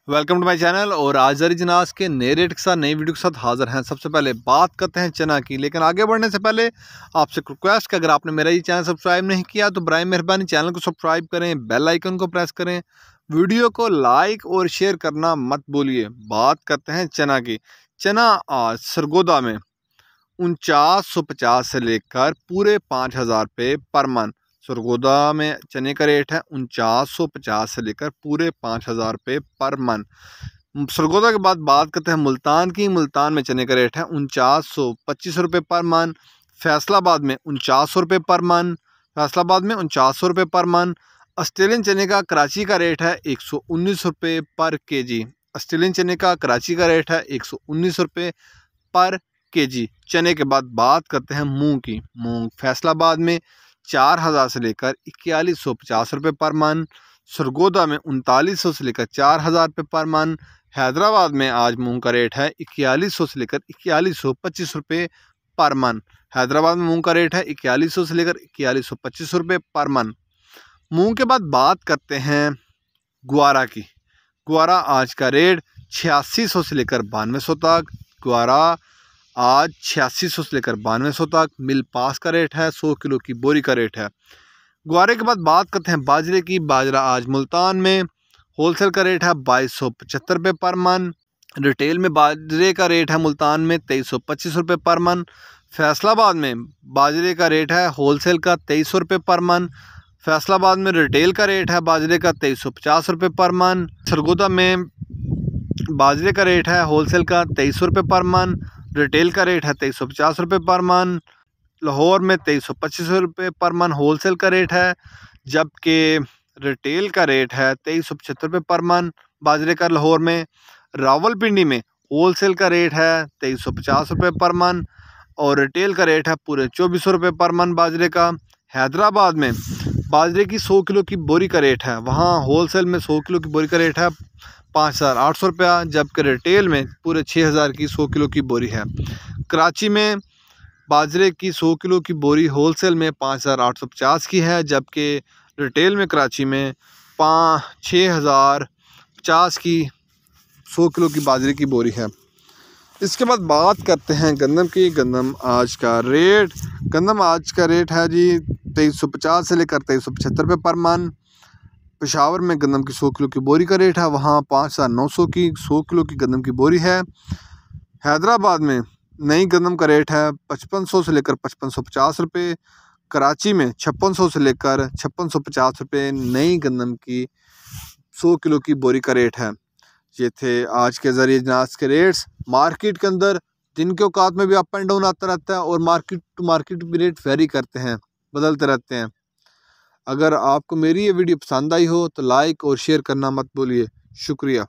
Welcome to my channel. और आज जरी जनाज के नए रेट के साथ नई वीडियो के साथ हाजिर हैं। सबसे पहले बात करते हैं चना की, लेकिन आगे बढ़ने से पहले आपसे रिक्वेस्ट कि अगर आपने मेरा ये चैनल सब्सक्राइब नहीं किया तो बराए मेहरबानी चैनल को सब्सक्राइब करें, बेल आइकन को प्रेस करें, वीडियो को लाइक और शेयर करना मत भूलिए। बात करते हैं चना की। चना आज सरगोदा में 4950 से लेकर पूरे 5000 रुपये पर मन। सरगोदा में चने का रेट है 4950 से लेकर पूरे 5000 रुपये पर मन। सरगोदा के बाद बात करते हैं मुल्तान की। मुल्तान में चने का रेट है 4925 रुपये पर मन। फैसलाबाद में 4900 रुपये पर मन। फैसलाबाद में 4900 रुपये पर मन। ऑस्ट्रेलियन चने का कराची का रेट है 119 रुपये पर केजी। ऑस्ट्रेलियन चने का कराची का रेट है 119 रुपये पर केजी। चने के बाद बात करते हैं मूंग की। मूंग फैसलाबाद में 4000 से लेकर 4150 रुपये पर मन। सरगोदा में 3900 से लेकर 4000 रुपये पर मन। हैदराबाद में आज मूंग का रेट है 4100 से लेकर 4125 रुपये पर मन। हैदराबाद में मूंग का रेट है 4100 से लेकर 4125 रुपये पर मन। मूंग के बाद बात करते हैं ग्वारा की। ग्वारा आज का रेट 8600 से लेकर 9200 तक। ग्वारा आज 8600 से लेकर 9200 तक। मिल पास का रेट है 100 किलो की बोरी का रेट है। ग्वारे के बाद बात करते हैं बाजरे की। बाजरा आज मुल्तान में होलसेल का रेट है 2275 रुपये पर मन। रिटेल में बाजरे का रेट है मुल्तान में 2325 रुपये पर मन। फैसलाबाद में बाजरे का रेट है होलसेल का 2300 रुपये पर मन। फैसलाबाद में रिटेल का रेट है बाजरे का 2350 रुपये पर मन। सरगोदा में बाजरे का रेट है होलसेल का 2300 रुपये पर मन। रिटेल का रेट है 2350 रुपये पर मन। लाहौर में 2325 रुपये पर मन होलसेल का रेट है, जबकि रिटेल का रेट है 2375 रुपये पर मन बाजरे का लाहौर में। रावलपिंडी में होलसेल का रेट है 2350 रुपये पर मन और रिटेल का रेट है पूरे 2400 रुपये पर मन बाजरे का। हैदराबाद में बाजरे की 100 किलो की बोरी का रेट है, वहाँ होलसेल में 100 किलो की बोरी का रेट है 5800 रुपया, जबकि रिटेल में पूरे 6000 की 100 किलो की बोरी है। कराची में बाजरे की 100 किलो की बोरी होलसेल में 5850 की है, जबकि रिटेल में कराची में 6050 की 100 किलो की बाजरे की बोरी है। इसके बाद बात करते हैं गंदम की। गंदम आज का रेट है जी 2350 से लेकर 2375 रुपये पर मन। पेशावर में गंदम की 100 किलो की बोरी का रेट है, वहाँ 5900 की 100 किलो की गंदम की बोरी है। हैदराबाद में नई गंदम का रेट है 5500 से लेकर 5550 रुपये। कराची में 5600 से लेकर 5650 रुपये नई गंदम की 100 किलो की बोरी का रेट है। ये थे आज के ज़रिए अनाज के रेट्स। मार्केट के अंदर दिन के औकात में भी अप एंड डाउन आता रहता है और मार्केट टू मार्केट भी रेट वेरी करते हैं, बदलते रहते हैं। अगर आपको मेरी ये वीडियो पसंद आई हो तो लाइक और शेयर करना मत भूलिए। शुक्रिया।